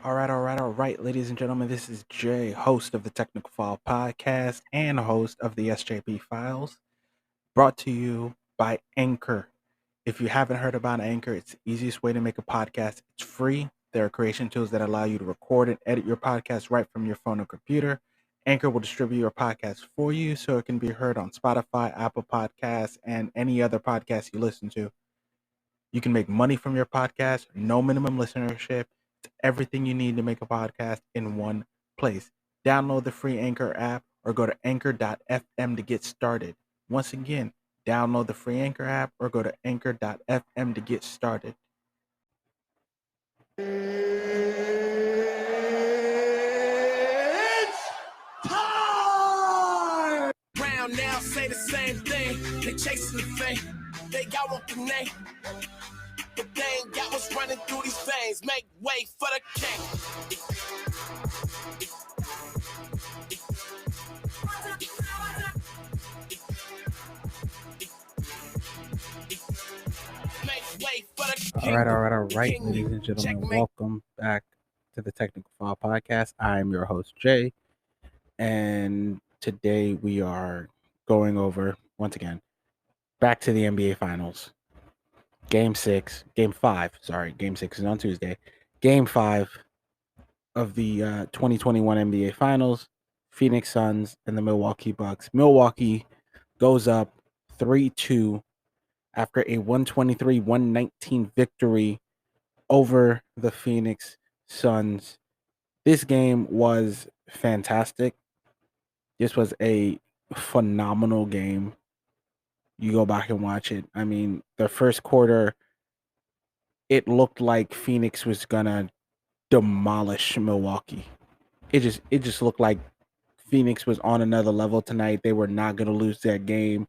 All right, ladies and gentlemen. This is Jay, host of the Technical File Podcast and host of the SJP Files, brought to you by Anchor. If you haven't heard about Anchor, it's the easiest way to make a podcast. It's free. There are creation tools that allow you to record and edit your podcast right from your phone or computer. Anchor will distribute your podcast for you so it can be heard on Spotify, Apple Podcasts, and any other podcast you listen to. You can make money from your podcast, no minimum listenership. It's everything you need to make a podcast in one place. Download the free Anchor app or go to anchor.fm to get started. Once again, download the free Anchor app or go to anchor.fm to get started. It's time! Round now say the same thing. They chasing the fame. They got what the name. But they ain't got what's running through these veins. Make way for the king. All right, ladies and gentlemen. Welcome back to the Technical File Podcast. I'm your host, Jay. And today we are going over, once again, back to the NBA Finals. Game 6 is on Tuesday. Game 5 of the 2021 NBA Finals. Phoenix Suns and the Milwaukee Bucks. Milwaukee goes up 3-2 after a 123-119 victory over the Phoenix Suns. This game was fantastic. This was a phenomenal game. You go back and watch it. I mean, the first quarter, it looked like Phoenix was gonna demolish Milwaukee. It just looked like Phoenix was on another level tonight. They were not gonna lose that game.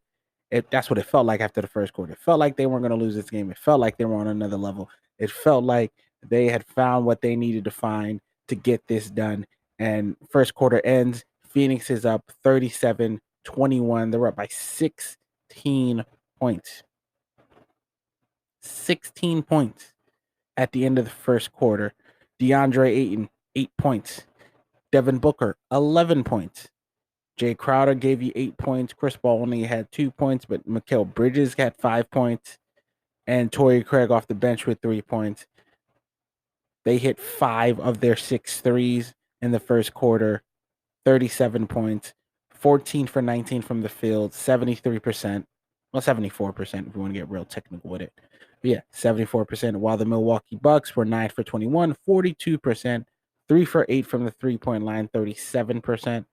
That's what it felt like after the first quarter. It felt like they weren't gonna lose this game. It felt like they were on another level. It felt like they had found what they needed to find to get this done. And first quarter ends. Phoenix is up 37-21. They're up by 16 points. 16 points at the end of the first quarter. DeAndre Ayton, 8 points. Devin Booker, 11 points. Jay Crowder gave you 8 points. Chris Paul only had 2 points, but Mikal Bridges got 5 points. And Torrey Craig off the bench with 3 points. They hit 5 of their 6 threes in the first quarter. 37 points. 14 for 19 from the field. 73%. Well, 74% if you want to get real technical with it. But yeah, 74%. While the Milwaukee Bucks were 9 for 21. 42%. 3 for 8 from the three-point line. 37%.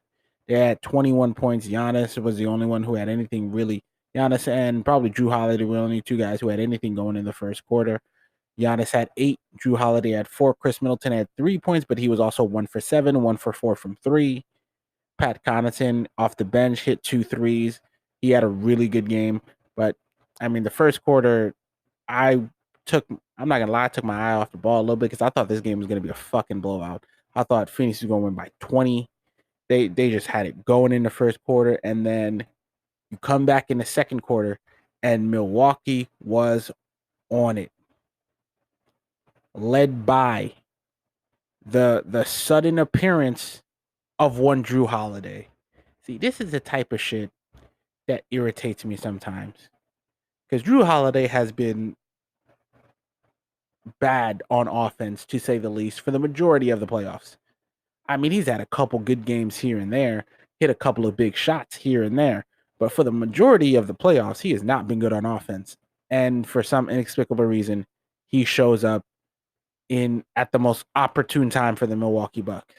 They had 21 points. Giannis was the only one who had anything really. Giannis and probably Drew Holiday were the only two guys who had anything going in the first quarter. Giannis had 8. Drew Holiday had 4. Chris Middleton had 3 points, but he was also 1 for 7, 1 for 4 from 3. Pat Connaughton off the bench hit 2 threes. He had a really good game. But, I mean, the first quarter, I'm not going to lie, I took my eye off the ball a little bit because I thought this game was going to be a fucking blowout. I thought Phoenix was going to win by 20. They just had it going in the first quarter, and then you come back in the second quarter, and Milwaukee was on it, led by the sudden appearance of one Drew Holiday. See, this is the type of shit that irritates me sometimes, because Drew Holiday has been bad on offense, to say the least, for the majority of the playoffs. I mean, he's had a couple good games here and there, hit a couple of big shots here and there, but for the majority of the playoffs, he has not been good on offense. And for some inexplicable reason, he shows up at the most opportune time for the Milwaukee Bucks.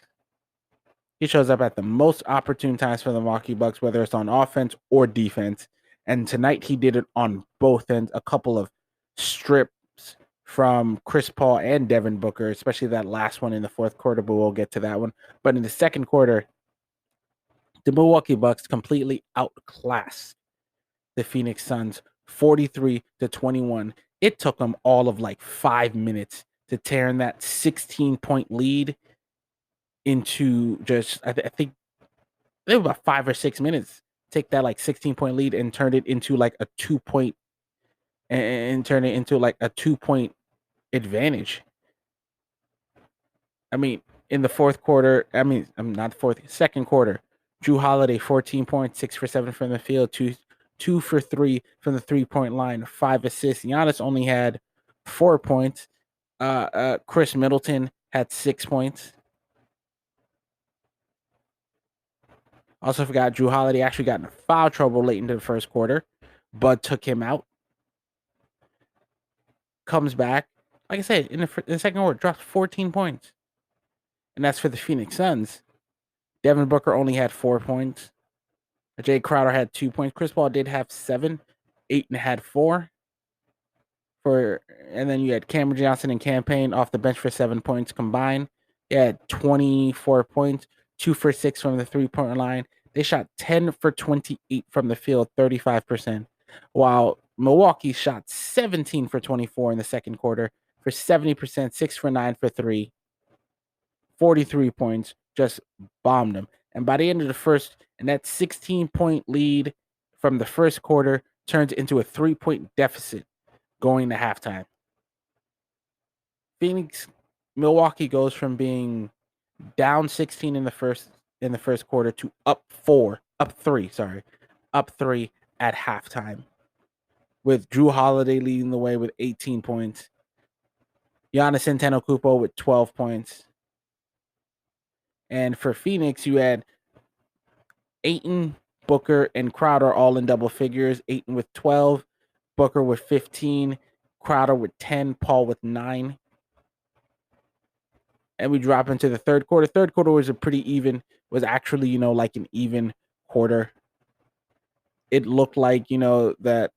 He shows up at the most opportune times for the Milwaukee Bucks, whether it's on offense or defense. And tonight he did it on both ends. A couple of strips from Chris Paul and Devin Booker, especially that last one in the fourth quarter, but we'll get to that one. But in the second quarter, the Milwaukee Bucks completely outclassed the Phoenix Suns 43-21. It took them all of like 5 minutes to turn that 16-point lead into just, I think it was about 5 or 6 minutes. Take that like 16-point lead and turn it into like a 2-point and turn it into like a 2-point advantage. I mean, in the fourth quarter, I'm not the fourth, second quarter, Drew Holiday, 14 points, 6 for 7 from the field, two for 3 from the 3-point line, 5 assists. Giannis only had 4 points. Chris Middleton had 6 points. Also forgot Drew Holiday actually got in foul trouble late into the first quarter. Bud took him out. Comes back. Like I said, in the second quarter, drops 14 points. And that's for the Phoenix Suns. Devin Booker only had 4 points. Jay Crowder had 2 points. Chris Paul did have 7. Ayton had 4. And then you had Cameron Johnson and Campaign off the bench for 7 points combined. They had 24 points, 2 for 6 from the 3-point line. They shot 10 for 28 from the field, 35%, while Milwaukee shot 17 for 24 in the second quarter for 70%, 6 for 9 for 3, 43 points, just bombed them. And by the end of the first, and that 16-point lead from the first quarter turns into a 3-point deficit going to halftime. Milwaukee goes from being down 16 in the first quarter to up 3 at halftime, with Drew Holiday leading the way with 18 points, Giannis Antetokounmpo with 12 points, and for Phoenix you had Ayton, Booker, and Crowder all in double figures. Ayton with 12, Booker with 15, Crowder with 10, Paul with 9. And we drop into the third quarter. Third quarter was was actually, like an even quarter. It looked like, that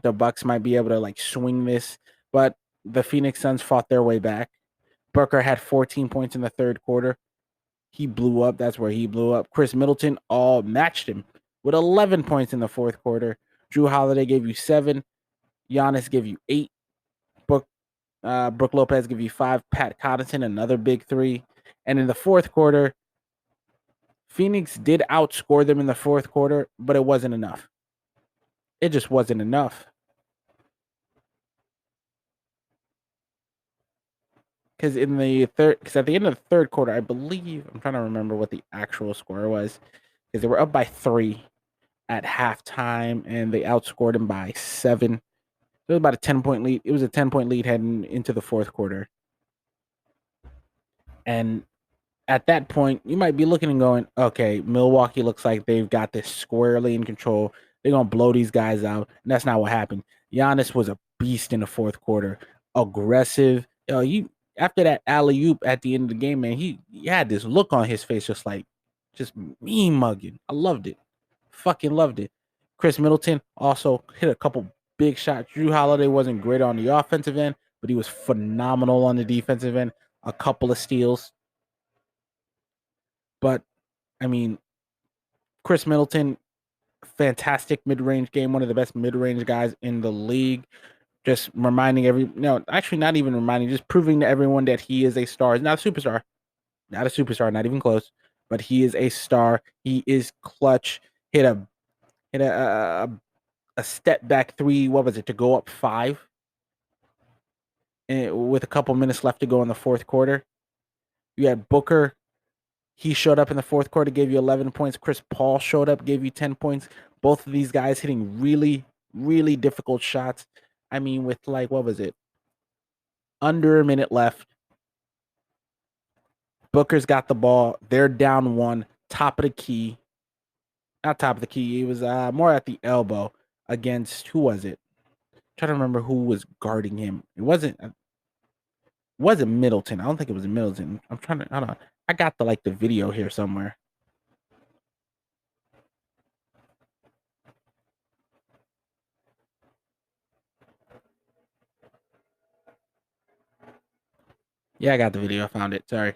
the Bucks might be able to like swing this, but the Phoenix Suns fought their way back. Booker had 14 points in the third quarter. He blew up. That's where he blew up. Chris Middleton all matched him with 11 points in the fourth quarter. Drew Holiday gave you 7. Giannis gave you 8. Brook Lopez gave you 5. Pat Connaughton, another big 3. And in the fourth quarter, Phoenix did outscore them in the fourth quarter, but it wasn't enough. It just wasn't enough. Because at the end of the third quarter, I believe, I'm trying to remember what the actual score was, because they were up by 3 at halftime, and they outscored them by 7. It was about a 10-point lead. It was a 10-point lead heading into the fourth quarter. And at that point, you might be looking and going, okay, Milwaukee looks like they've got this squarely in control. They're going to blow these guys out. And that's not what happened. Giannis was a beast in the fourth quarter. Aggressive. After that alley-oop at the end of the game, man, he had this look on his face just mean mugging. I loved it. Fucking loved it. Chris Middleton also hit a couple big shots. Drew Holiday wasn't great on the offensive end, but he was phenomenal on the defensive end. A couple of steals. But, I mean, Chris Middleton, fantastic mid-range game, one of the best mid-range guys in the league. Just reminding actually not even reminding, just proving to everyone that he is a star. He's not a superstar. Not a superstar, not even close. But he is a star. He is clutch. Hit a step back 3, what was it, to go up 5? With a couple minutes left to go in the fourth quarter. You had Booker. He showed up in the fourth quarter, gave you 11 points. Chris Paul showed up, gave you 10 points. Both of these guys hitting really, really difficult shots. I mean, with like, what was it? Under a minute left. Booker's got the ball. They're down 1. Top of the key. Not top of the key. It was more at the elbow against, who was it? I'm trying to remember who was guarding him. It wasn't Middleton. I don't think it was Middleton. Hold on. I got the video here somewhere. Yeah, I got the video. I found it. Sorry.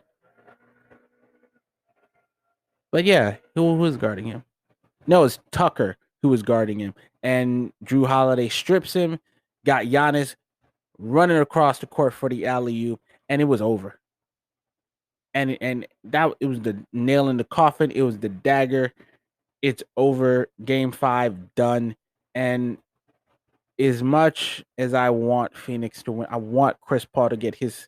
But yeah, who was guarding him? No, it's Tucker who was guarding him. And Drew Holiday strips him, got Giannis running across the court for the alley-oop, and it was over. And it was the nail in the coffin. It was the dagger. It's over. Game 5 done. And as much as I want Phoenix to win, I want Chris Paul to get his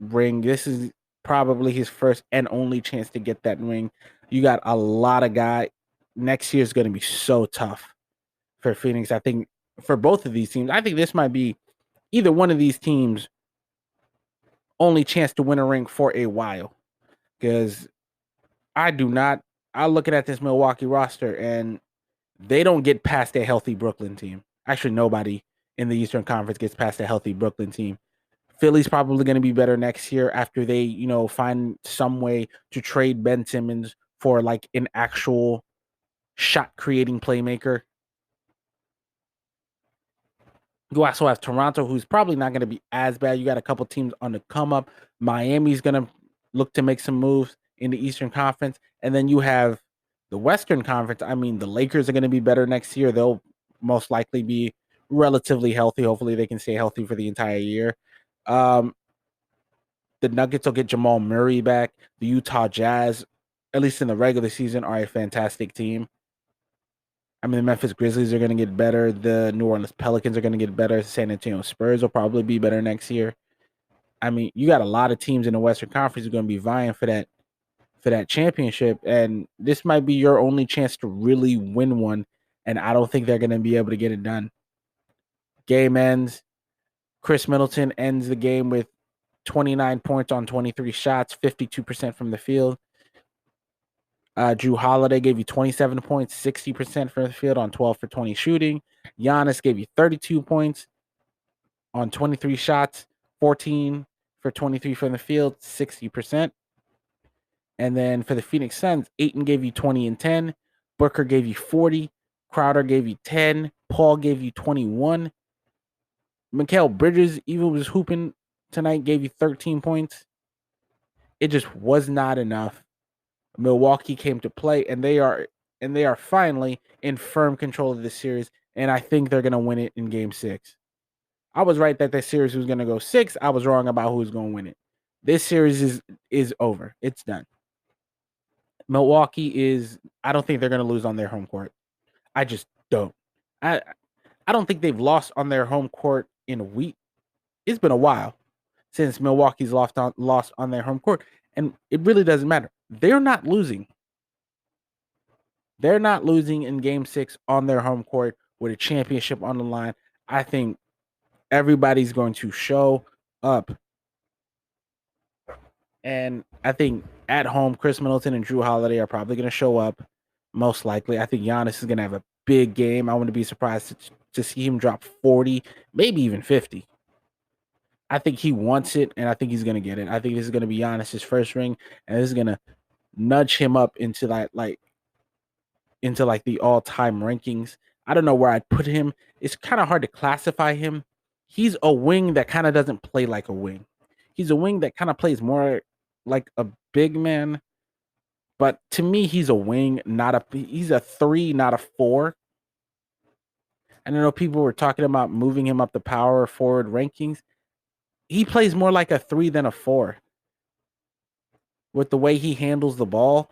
ring. This is probably his first and only chance to get that ring. You got a lot of guys. Next year is going to be so tough for Phoenix. I think for both of these teams, I think this might be either one of these teams' only chance to win a ring for a while. Because I do not. I'm looking at this Milwaukee roster, and they don't get past a healthy Brooklyn team. Actually, nobody in the Eastern Conference gets past a healthy Brooklyn team. Philly's probably going to be better next year after they, find some way to trade Ben Simmons for like an actual shot creating playmaker. You also have Toronto, who's probably not going to be as bad. You got a couple teams on the come up. Miami's going to look to make some moves in the Eastern Conference. And then you have the Western Conference. I mean, the Lakers are going to be better next year. They'll most likely be relatively healthy. Hopefully, they can stay healthy for the entire year. The Nuggets will get Jamal Murray back. The Utah Jazz, at least in the regular season, are a fantastic team. I mean, the Memphis Grizzlies are going to get better. The New Orleans Pelicans are going to get better. San Antonio Spurs will probably be better next year. I mean, you got a lot of teams in the Western Conference who are going to be vying for that championship, and this might be your only chance to really win one. And I don't think they're going to be able to get it done. Game ends. Chris Middleton ends the game with 29 points on 23 shots, 52% from the field. Drew Holiday gave you 27 points, 60% from the field on 12 for 20 shooting. Giannis gave you 32 points on 23 shots, 14 for 23 from the field, 60%. And then for the Phoenix Suns, Ayton gave you 20 and 10. Booker gave you 40. Crowder gave you 10. Paul gave you 21. Mikal Bridges even was hooping tonight, gave you 13 points. It just was not enough. Milwaukee came to play, and they are finally in firm control of this series, and I think they're going to win it in Game 6. I was right that this series was going to go 6. I was wrong about who's going to win it. This series is over. It's done. Milwaukee is. I don't think they're going to lose on their home court. I just don't. I don't think they've lost on their home court in a week. It's been a while since Milwaukee's lost on their home court, and it really doesn't matter. They're not losing. They're not losing in Game 6 on their home court with a championship on the line. I think everybody's going to show up. And I think at home, Chris Middleton and Drew Holiday are probably going to show up, most likely. I think Giannis is going to have a big game. I wouldn't be surprised to see him drop 40, maybe even 50. I think he wants it, and I think he's going to get it. I think this is going to be Giannis's first ring, and this is going to nudge him up into the all-time rankings. I don't know where I'd put him. It's kind of hard to classify him. He's a wing that kind of doesn't play like a wing. He's a wing that kind of plays more like a big man. But to me, he's a wing, he's a 3, not a 4. And I know people were talking about moving him up the power forward rankings. He plays more like a 3 than a 4. With the way he handles the ball,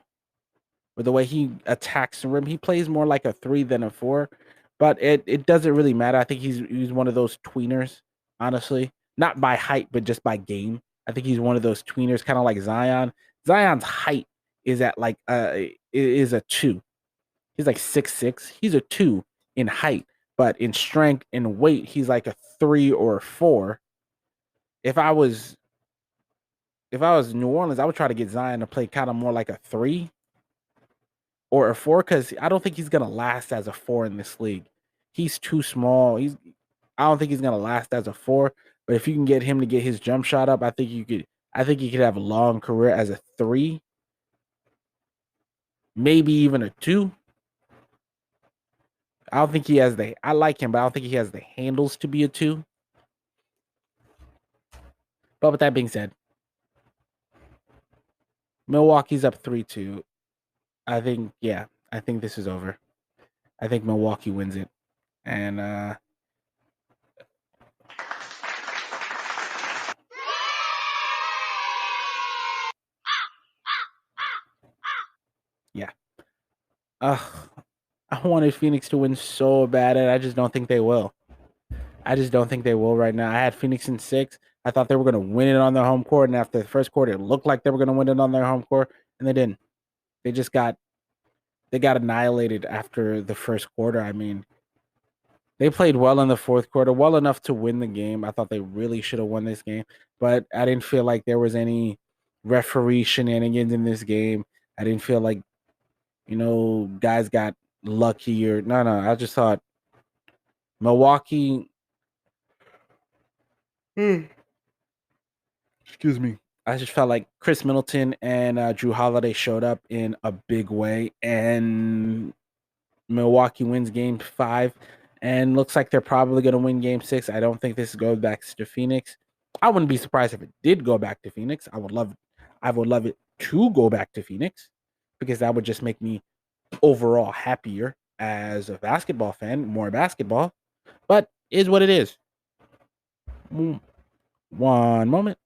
with the way he attacks the rim, he plays more like a 3 than a 4. But it doesn't really matter. I think he's one of those tweeners, honestly. Not by height, but just by game. I think he's one of those tweeners, kind of like Zion. Zion's height is at is a 2. He's like 6'6". He's a 2 in height, but in strength and weight, he's like a 3 or a 4. If I was New Orleans, I would try to get Zion to play kind of more like a 3 or a 4, because I don't think he's gonna last as a 4 in this league. He's too small. I don't think he's gonna last as a 4. But if you can get him to get his jump shot up, I think you could. I think he could have a long career as a 3, maybe even a 2. I don't think he has I like him, but I don't think he has the handles to be a 2. But with that being said, Milwaukee's up 3-2. I think this is over. I think Milwaukee wins it. And yeah. I wanted Phoenix to win so bad, and I just don't think they will. I just don't think they will right now. I had Phoenix in 6. I thought they were going to win it on their home court, and after the first quarter, it looked like they were going to win it on their home court, and they didn't. They just got annihilated after the first quarter. I mean, they played well in the fourth quarter, well enough to win the game. I thought they really should have won this game, but I didn't feel like there was any referee shenanigans in this game. I didn't feel like, guys got lucky or no. I just thought Milwaukee. Excuse me. I just felt like Chris Middleton and Drew Holiday showed up in a big way, and Milwaukee wins Game 5, and looks like they're probably going to win Game 6. I don't think this goes back to Phoenix. I wouldn't be surprised if it did go back to Phoenix. I would love it to go back to Phoenix because that would just make me overall happier as a basketball fan, more basketball. But is what it is. One moment.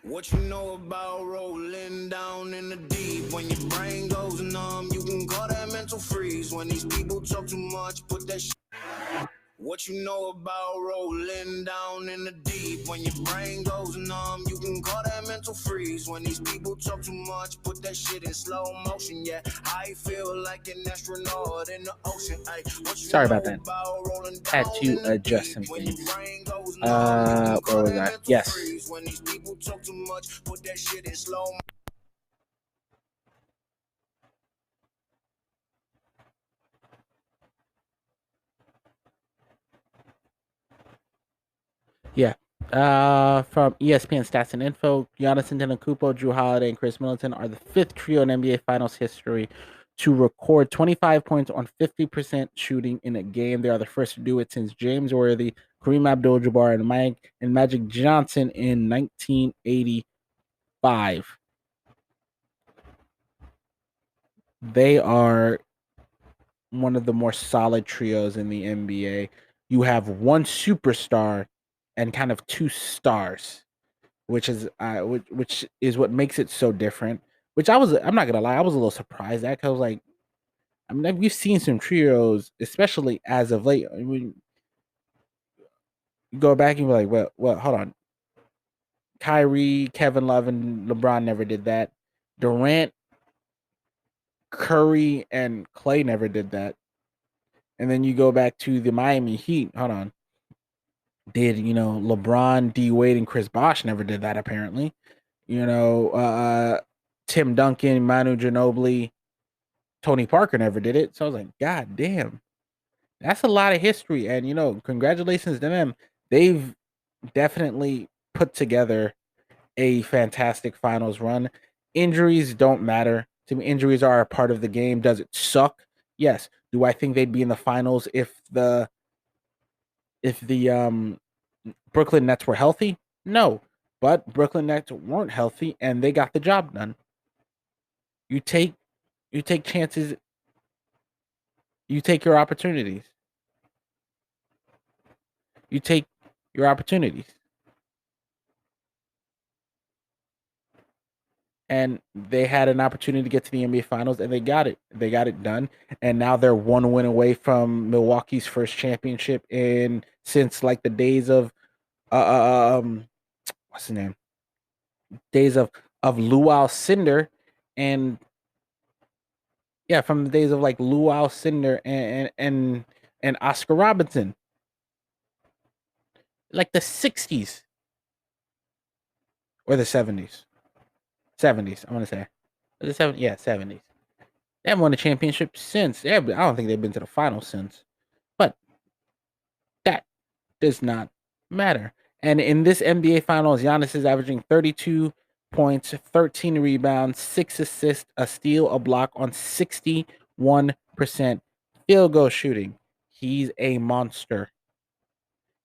What you know about rolling down in the deep? When your brain goes numb, you can call that mental freeze. When these people talk too much, put that shit. What you know about rolling down in the deep? When your brain goes numb, you can call that mental freeze. When these people talk too much, put that shit in slow motion. Yeah, I feel like an astronaut in the ocean. Ay, sorry about that. Had to adjust some things. Where was I? Yes. When these people talk too much, put that shit in slow motion. Yeah. From ESPN Stats and Info, Giannis Antetokounmpo, Drew Holiday, and Chris Middleton are the fifth trio in NBA Finals history to record 25 points on 50% shooting in a game. They are the first to do it since James Worthy, Kareem Abdul-Jabbar, and Magic Johnson in 1985. They are one of the more solid trios in the NBA. You have one superstar and kind of two stars, which is what makes it so different. I'm not gonna lie, I was a little surprised at because like, I mean, we've seen some trios, especially as of late. I mean, you go back and be like, well, hold on. Kyrie, Kevin Love, and LeBron never did that. Durant, Curry, and Clay never did that. And then you go back to the Miami Heat. Hold on. Did LeBron, D Wade, and Chris Bosh never did that apparently. Tim Duncan, Manu Ginobili, Tony Parker never did it. So I was like, God damn. That's a lot of history. And congratulations to them. They've definitely put together a fantastic finals run. Injuries don't matter. To me, injuries are a part of the game. Does it suck? Yes. Do I think they'd be in the finals if the Brooklyn Nets were healthy? No. But Brooklyn Nets weren't healthy and they got the job done. You take chances, you take your opportunities. You take your opportunities. And they had an opportunity to get to the NBA Finals, and they got it. They got it done, and now they're one win away from Milwaukee's first championship since like the days of what's the name? Days of Luau Cinder, and yeah, from the days of like Luau Cinder and Oscar Robinson, like the 60s or the 70s. 70s, I want to say. The 70s, yeah, 70s. They haven't won a championship since. I don't think they've been to the finals since. But that does not matter. And in this NBA Finals, Giannis is averaging 32 points, 13 rebounds, 6 assists, a steal, a block on 61% field goal shooting. He's a monster.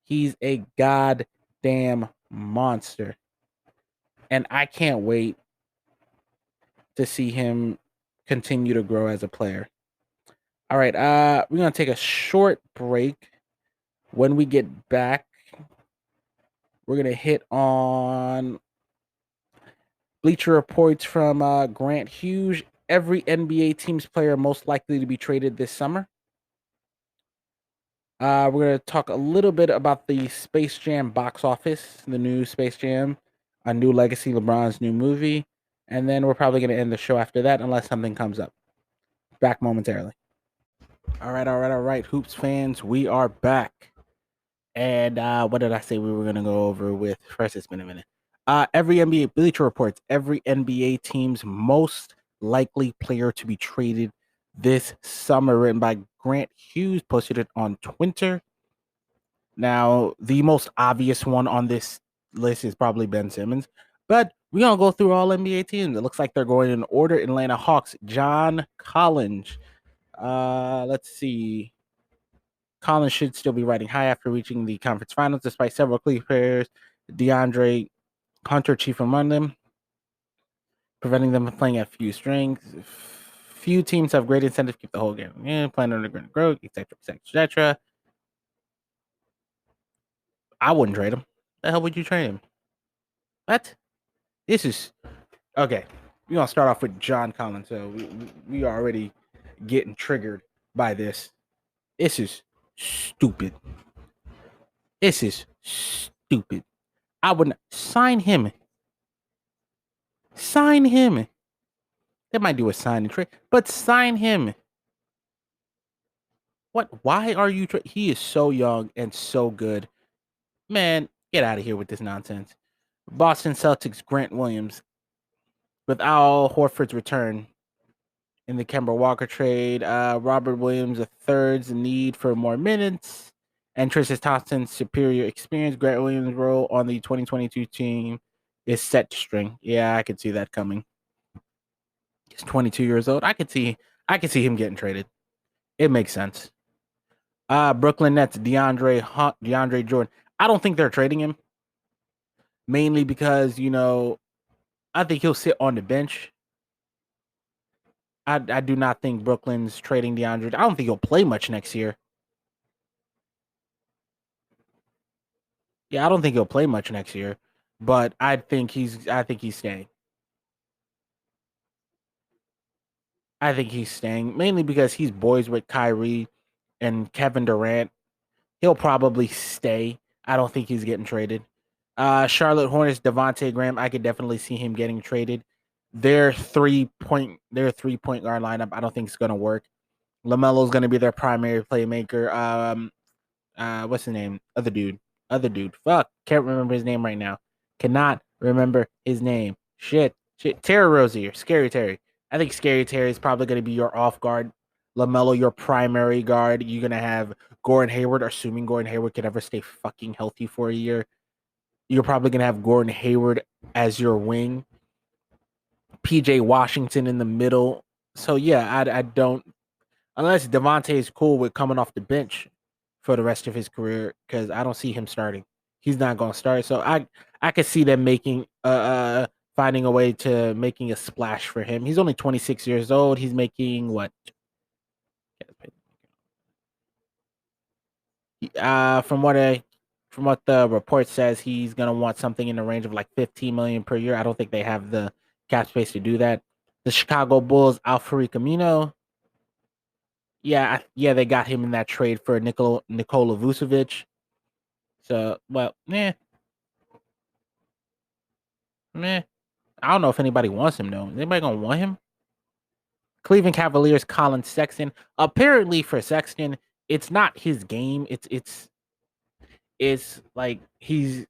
He's a goddamn monster. And I can't wait to see him continue to grow as a player. All right, we're going to take a short break. When we get back, we're going to hit on Bleacher Reports from Grant Hughes. Every NBA team's player most likely to be traded this summer. We're going to talk a little bit about the Space Jam box office, the new Space Jam, A New Legacy, LeBron's new movie. And then we're probably going to end the show after that unless something comes up. Back momentarily. All right. Hoops fans, we are back. And what did I say we were going to go over with? First, it's been a minute. Every NBA Bleacher reports every NBA team's most likely player to be traded this summer, written by Grant Hughes, posted it on Twitter. Now, the most obvious one on this list is probably Ben Simmons, but we're going to go through all NBA teams. It looks like they're going in order. Atlanta Hawks, John Collins. Let's see. Collins should still be riding high after reaching the conference finals, despite several key players, DeAndre Hunter chief among them, preventing them from playing at few strings. Few teams have great incentive to keep the whole game. Playing under growth, etc. I wouldn't trade him. The hell would you trade him? What? This is okay. We're gonna start off with John Collins. So we are already getting triggered by this. This is stupid. This is stupid. I would not sign him. Sign him. They might do a sign and trade, but sign him. What? Why are you? He is so young and so good. Man, get out of here with this nonsense. Boston Celtics, Grant Williams. With Al Horford's return in the Kemba Walker trade, Robert Williams III's need for more minutes, and Tristan Thompson's superior experience. Grant Williams' role on the 2022 team is set to string. Yeah, I could see that coming. He's 22 years old. I could see him getting traded. It makes sense. Brooklyn Nets, DeAndre Jordan. I don't think they're trading him, mainly because I think he'll sit on the bench. I do not think Brooklyn's trading DeAndre. I don't think he'll play much next year. Yeah, I don't think he'll play much next year, but I think he's staying. I think he's staying mainly because he's boys with Kyrie and Kevin Durant. He'll probably stay. I don't think he's getting traded. Charlotte Hornets, Devontae Graham. I could definitely see him getting traded. Their 3-point guard lineup, I don't think it's gonna work. LaMelo's gonna be their primary playmaker. What's his name? Other dude. Fuck, can't remember his name right now. Cannot remember his name. Shit. Terry Rozier, Scary Terry. I think Scary Terry is probably gonna be your off guard. LaMelo, your primary guard. You're gonna have Gordon Hayward, assuming Gordon Hayward can ever stay fucking healthy for a year. You're probably gonna have Gordon Hayward as your wing. PJ Washington in the middle. So yeah, I don't, unless Devontae is cool with coming off the bench for the rest of his career, because I don't see him starting. He's not going to start. So I could see them making finding a way to making a splash for him. He's only 26 years old. He's making what? From what the report says, he's gonna want something in the range of like 15 million per year. I don't think they have the cap space to do that. The Chicago Bulls, Alfred Camino. Yeah, they got him in that trade for Nikola Vucevic. So, well, meh. I don't know if anybody wants him though. Is anybody gonna want him? Cleveland Cavaliers, Colin Sexton. Apparently, for Sexton, it's not his game. It's like he's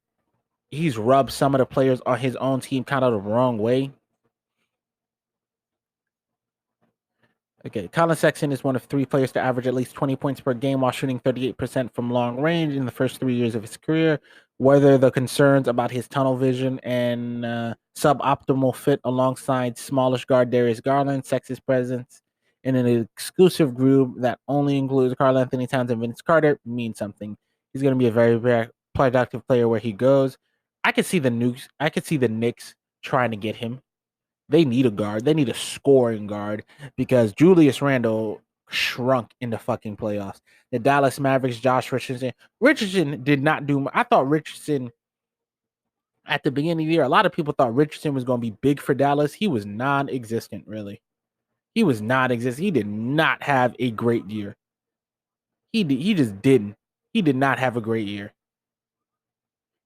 rubbed some of the players on his own team kind of the wrong way. Okay, Colin Sexton is one of 3 players to average at least 20 points per game while shooting 38% from long range in the first 3 years of his career. Whether the concerns about his tunnel vision and suboptimal fit alongside smallish guard Darius Garland, Sexton's presence in an exclusive group that only includes Karl Anthony Towns and Vince Carter means something. He's going to be a very, very productive player where he goes. I could see the Knicks trying to get him. They need a guard. They need a scoring guard because Julius Randle shrunk in the fucking playoffs. The Dallas Mavericks, Josh Richardson. Richardson did not do. I thought Richardson at the beginning of the year, a lot of people thought Richardson was going to be big for Dallas. He was non-existent, really. He was non-existent. He did not have a great year. He just didn't. He did not have a great year.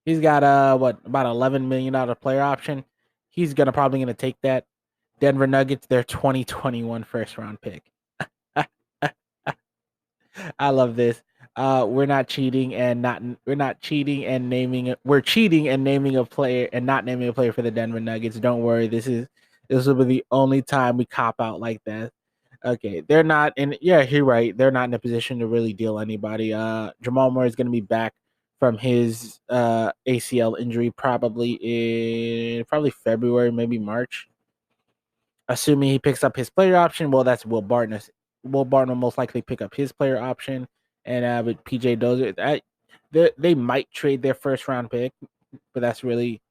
He's got about $11 million player option. He's probably gonna take that. Denver Nuggets, their 2021 first round pick. I love this. We're not cheating and naming it. We're cheating and naming a player and not naming a player for the Denver Nuggets. Don't worry. This will be the only time we cop out like that. Okay, they're not in. Yeah, you're right. They're not in a position to really deal anybody. Jamal Murray is going to be back from his ACL injury probably February, maybe March. Assuming he picks up his player option, well, that's Will Barton. Will Barton will most likely pick up his player option, and with PJ Dozier, they might trade their first round pick, but that's really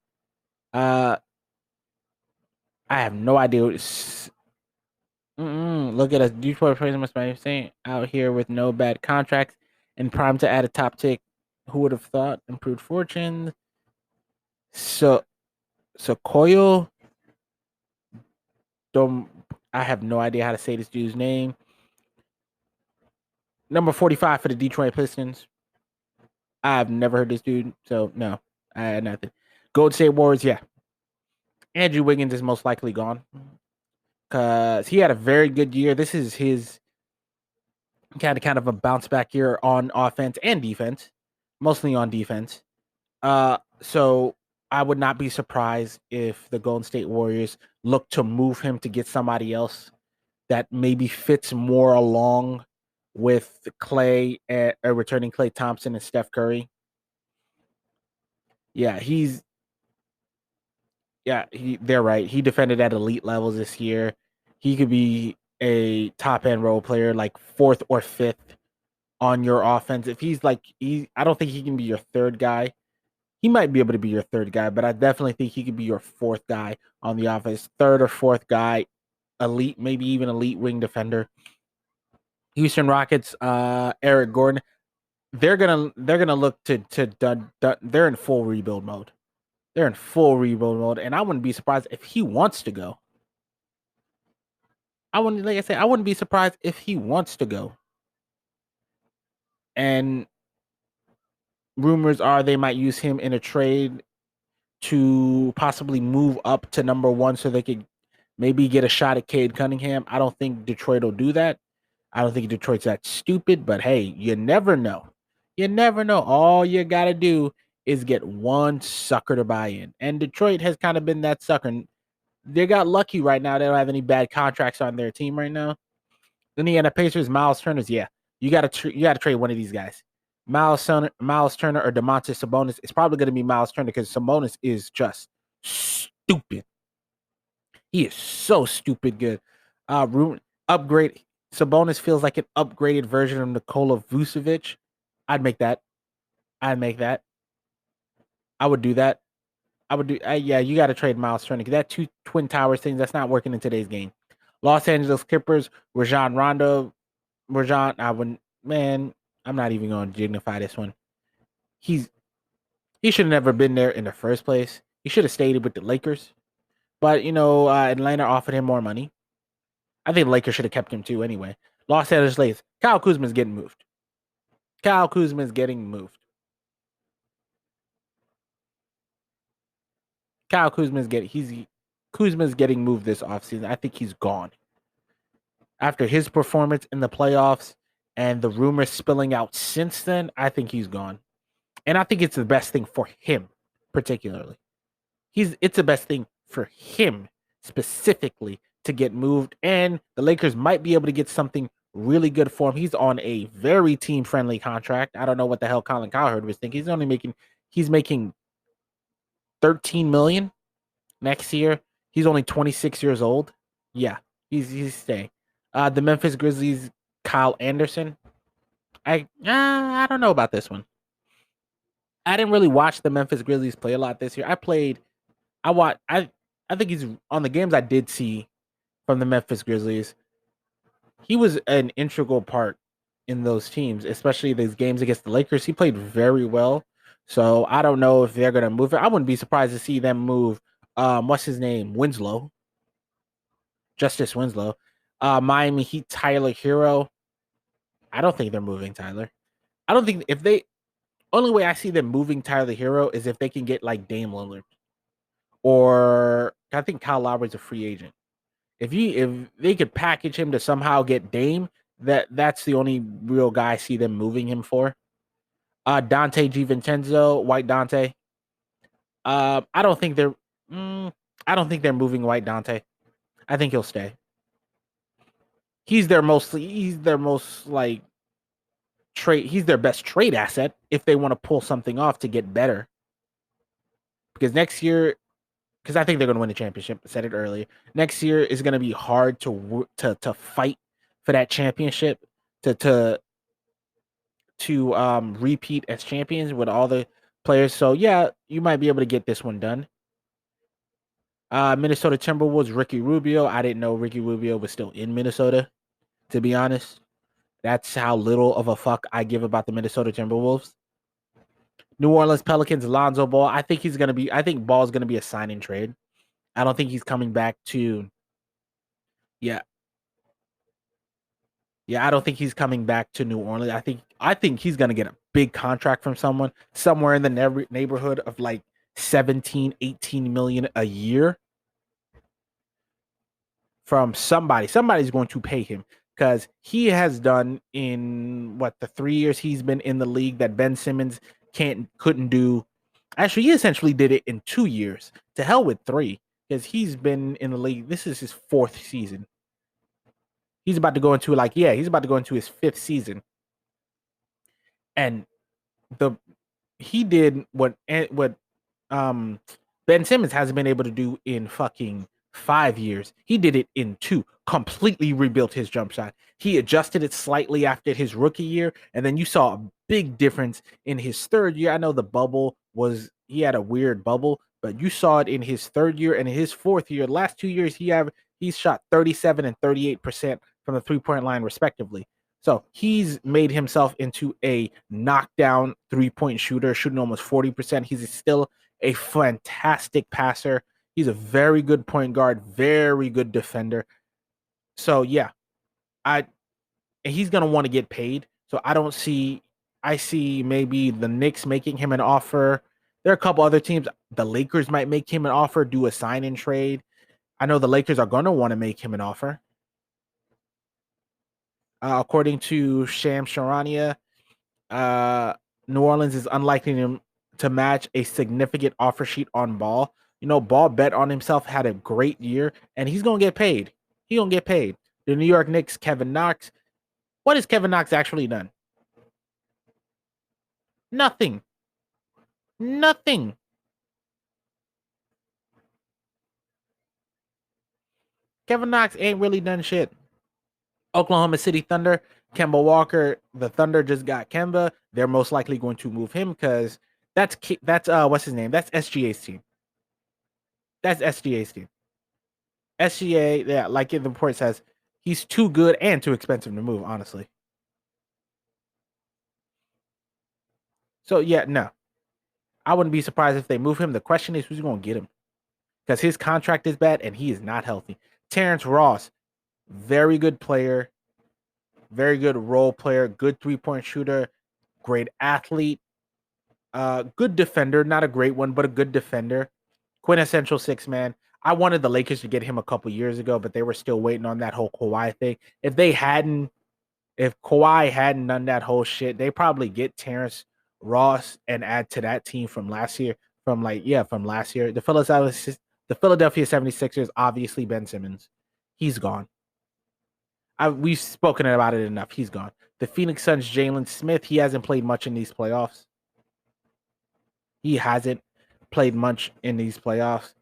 I have no idea. Look at us, Detroit Pistons must be out here with no bad contracts and prime to add a top tick. Who would have thought? Improved fortunes. So Koyo, don't I have no idea how to say this dude's name. Number 45 for the Detroit Pistons. I've never heard this dude, so no, I had nothing. Golden State Warriors, yeah. Andrew Wiggins is most likely gone because he had a very good year. This is his kind of a bounce back year on offense and defense, mostly on defense. So I would not be surprised if the Golden State Warriors look to move him to get somebody else that maybe fits more along with Clay, returning Clay Thompson and Steph Curry. Yeah, they're right. He defended at elite levels this year. He could be a top end role player, like fourth or fifth on your offense. If I don't think he can be your third guy. He might be able to be your third guy, but I definitely think he could be your fourth guy on the offense, third or fourth guy, elite, maybe even elite wing defender. Houston Rockets, Eric Gordon. They're gonna look they're in full rebuild mode. They're in full rebuild mode, and I wouldn't be surprised if he wants to go. I wouldn't be surprised if he wants to go. And rumors are they might use him in a trade to possibly move up to number one so they could maybe get a shot at Cade Cunningham. I don't think Detroit will do that. I don't think Detroit's that stupid, but hey, you never know. You never know. All you got to do is get one sucker to buy in. And Detroit has kind of been that sucker. They got lucky right now. They don't have any bad contracts on their team right now. Indiana Pacers, Miles Turner's, yeah. You got to trade one of these guys. Miles Turner or Domantas Sabonis. It's probably going to be Miles Turner because Sabonis is just stupid. He is so stupid good. Upgrade. Sabonis feels like an upgraded version of Nikola Vucevic. I'd make that. I'd make that. I would do that. I would do. Yeah, you got to trade Miles Turner. That two Twin Towers thing, that's not working in today's game. Los Angeles Clippers, Rajon Rondo. I wouldn't. Man, I'm not even going to dignify this one. He should have never been there in the first place. He should have stayed with the Lakers. But Atlanta offered him more money. I think the Lakers should have kept him too. Anyway, Los Angeles Lakers. Kyle Kuzma's getting moved. Kyle Kuzma's getting moved. Kuzma's getting moved this offseason. I think he's gone. After his performance in the playoffs and the rumors spilling out since then, I think he's gone. And I think it's the best thing for him, particularly. It's the best thing for him specifically to get moved. And the Lakers might be able to get something really good for him. He's on a very team-friendly contract. I don't know what the hell Colin Cowherd was thinking. He's making $13 million next year. He's only 26 years old. Yeah, he's staying. The Memphis Grizzlies, Kyle Anderson. I don't know about this one. I didn't really watch the Memphis Grizzlies play a lot this year. I think he's on the games I did see from the Memphis Grizzlies. He was an integral part in those teams, especially these games against the Lakers. He played very well. So I don't know if they're gonna move it. I wouldn't be surprised to see them move what's his name? Justice Winslow. Miami Heat, Tyler Hero. I don't think they're moving Tyler. I don't think if they only way I see them moving Tyler Hero is if they can get like Dame Lillard or I think Kyle Lowry's a free agent. If they could package him to somehow get Dame, that's the only real guy I see them moving him for. Dante DiVincenzo, White Dante. I don't think they're. I don't think they're moving White Dante. I think he'll stay. He's their mostly. He's their most like trade. He's their best trade asset if they want to pull something off to get better. Because next year, because I think they're going to win the championship. I said it earlier. Next year is going to be hard to fight for that championship to repeat as champions with all the players. So yeah, you might be able to get this one done. Minnesota Timberwolves, Ricky Rubio. I didn't know Ricky Rubio was still in Minnesota, to be honest. That's how little of a fuck I give about the Minnesota Timberwolves. New Orleans Pelicans, Lonzo Ball. I think Ball's gonna be a sign and trade. I don't think he's coming back to yeah. Yeah, I don't think he's coming back to New Orleans. I think he's gonna get a big contract from someone somewhere in the neighborhood of like 17, 18 million a year from somebody. Somebody's going to pay him because he has done in the 3 years he's been in the league that Ben Simmons couldn't do. Actually, he essentially did it in 2 years. To hell with 3, because he's been in the league. This is his 4th season. He's about to go into his 5th season. And he did what Ben Simmons hasn't been able to do in fucking 5 years. He did it in 2. Completely rebuilt his jump shot. He adjusted it slightly after his rookie year, and then you saw a big difference in his 3rd year. I know he had a weird bubble, but you saw it in his 3rd year and in his 4th year. Last 2 years, he's shot 37 and 38% from the 3-point line, respectively. So he's made himself into a knockdown 3-point shooter, shooting almost 40%. He's still a fantastic passer. He's a very good point guard, very good defender. So yeah, he's gonna want to get paid. So I see maybe the Knicks making him an offer. There are a couple other teams. The Lakers might make him an offer, do a sign and trade. I know the Lakers are gonna want to make him an offer. According to Sham Charania, New Orleans is unlikely to match a significant offer sheet on Ball. Ball bet on himself, had a great year, and he's going to get paid. He's going to get paid. The New York Knicks, Kevin Knox. What has Kevin Knox actually done? Nothing. Nothing. Kevin Knox ain't really done shit. Oklahoma City Thunder, Kemba Walker. The Thunder just got Kemba. They're most likely going to move him because that's what's his name? That's SGA's team. That's SGA's team. SGA, yeah, like the report says, he's too good and too expensive to move, honestly. So yeah, no. I wouldn't be surprised if they move him. The question is who's going to get him? Because his contract is bad and he is not healthy. Terrence Ross, very good player, very good role player, good 3-point shooter, great athlete, good defender, not a great one, but a good defender. Quintessential 6-man. I wanted the Lakers to get him a couple years ago, but they were still waiting on that whole Kawhi thing. If Kawhi hadn't done that whole shit, they probably get Terrence Ross and add to that team from last year. From last year. The Philadelphia 76ers, obviously Ben Simmons. He's gone. We've spoken about it enough. He's gone. The Phoenix Suns, Jalen Smith, he hasn't played much in these playoffs. He hasn't played much in these playoffs.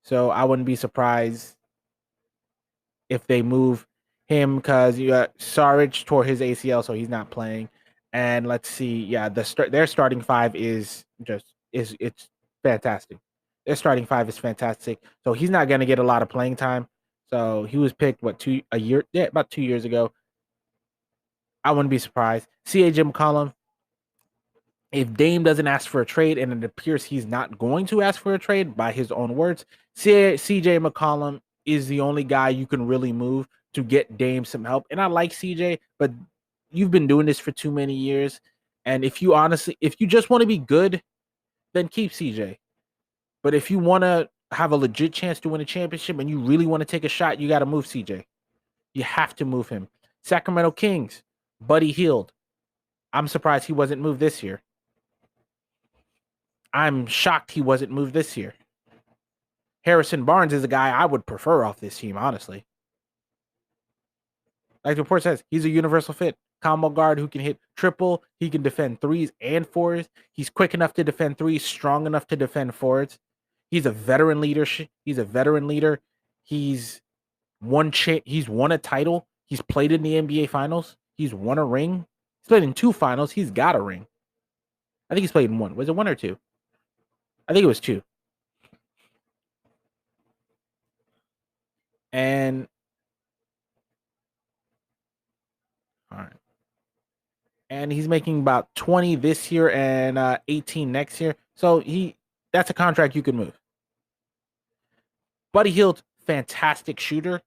So I wouldn't be surprised if they move him because Saric tore his ACL, so he's not playing. And let's see, yeah, their starting 5 is it's fantastic. Their starting 5 is fantastic. So he's not going to get a lot of playing time. So he was picked about 2 years ago. I wouldn't be surprised. CJ McCollum, if Dame doesn't ask for a trade, and it appears he's not going to ask for a trade by his own words, CJ McCollum is the only guy you can really move to get Dame some help. And I like CJ, but you've been doing this for too many years. And if you just want to be good, then keep CJ. But if you want to have a legit chance to win a championship and you really want to take a shot, you got to move CJ. You have to move him. Sacramento Kings, Buddy Hield. I'm surprised he wasn't moved this year. I'm shocked he wasn't moved this year. Harrison Barnes is a guy I would prefer off this team, honestly. Like the report says, he's a universal fit. Combo guard who can hit triple. He can defend threes and fours. He's quick enough to defend threes, strong enough to defend fours. He's a veteran leader. He's a veteran leader. He's won a title. He's played in the NBA Finals. He's won a ring. He's played in 2 finals. He's got a ring. I think he's played in 1. Was it 1 or 2? I think it was 2. And all right. And he's making about 20 this year and 18 next year. So that's a contract you can move. Buddy Hield, fantastic shooter.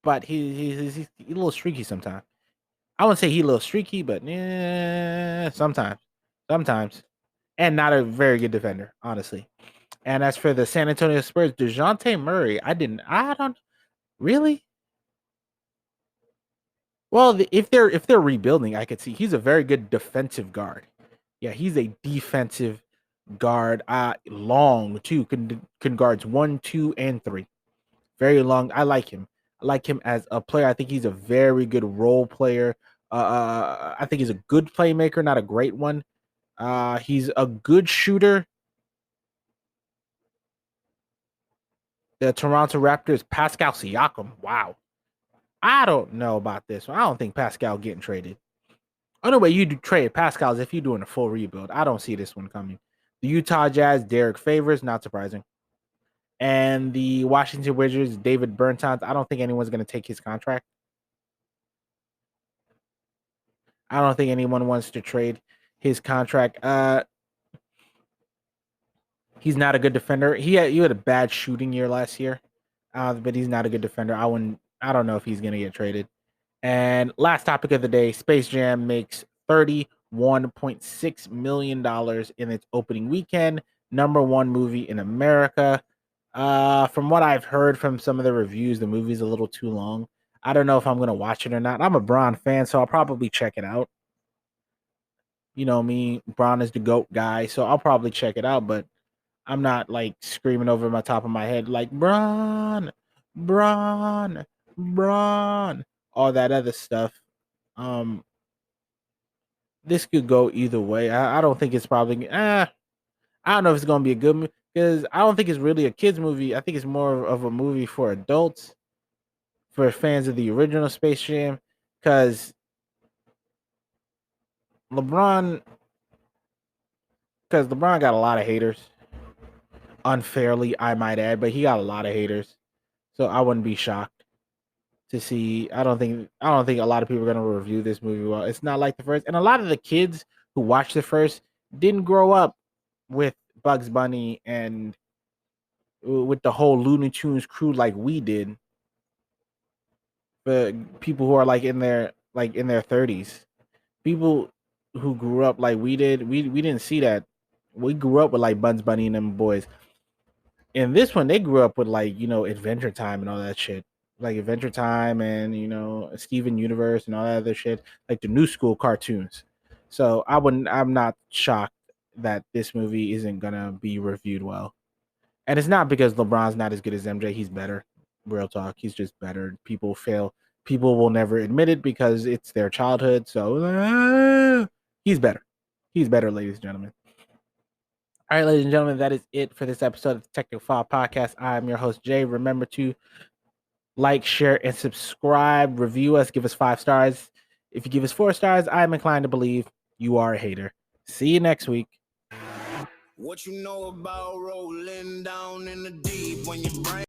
But he's a little streaky sometimes. I wouldn't say he's a little streaky, but sometimes. And not a very good defender, honestly. And as for the San Antonio Spurs, DeJounte Murray, I don't really. Well, if they're rebuilding, I could see he's a very good defensive guard. Yeah, he's a defensive guard. Long too, can guards 1, 2, and 3. Very long. I like him. I like him as a player. I think he's a very good role player. I think he's a good playmaker, not a great one. He's a good shooter. The Toronto Raptors, Pascal Siakam. Wow. I don't know about this one. I don't think Pascal getting traded. Only way you do trade Pascal is if you're doing a full rebuild. I don't see this one coming. The Utah Jazz, Derek Favors, not surprising. And the Washington Wizards, David Bertans. I don't think anyone's going to take his contract. I don't think anyone wants to trade his contract. He's not a good defender. You had a bad shooting year last year, but he's not a good defender. I don't know if he's going to get traded. And last topic of the day, Space Jam makes $31.6 million in its opening weekend. #1 movie in America. From what I've heard from some of the reviews, the movie's a little too long. I don't know if I'm going to watch it or not. I'm a Bron fan, so I'll probably check it out. You know me, Bron is the GOAT guy, so I'll probably check it out, but I'm not like screaming over my top of my head like Bron, all that other stuff. This could go either way. I don't think it's probably. I don't know if it's gonna be a good movie because I don't think it's really a kids movie. I think it's more of a movie for adults, for fans of the original Space Jam, because LeBron got a lot of haters. Unfairly, I might add, but he got a lot of haters. So I wouldn't be shocked to see. I don't think a lot of people are going to review this movie well. It's not like the first, and a lot of the kids who watched the first didn't grow up with Bugs Bunny and with the whole Looney Tunes crew like we did. But people who are like in their 30s, people who grew up like we did, we didn't see that. We grew up with like Bugs Bunny and them boys. In this one, they grew up with like, Adventure Time and all that shit. Like Adventure Time and, Steven Universe and all that other shit. Like the new school cartoons. So I'm not shocked that this movie isn't gonna be reviewed well. And it's not because LeBron's not as good as MJ. He's better. Real talk. He's just better. People will never admit it because it's their childhood. So he's better. He's better, ladies and gentlemen. All right, ladies and gentlemen, that is it for this episode of the Technical File Podcast. I am your host, Jay. Remember to like, share, and subscribe. Review us. Give us 5 stars. If you give us 4 stars, I'm inclined to believe you are a hater. See you next week. What you know about rolling down in the deep when your brain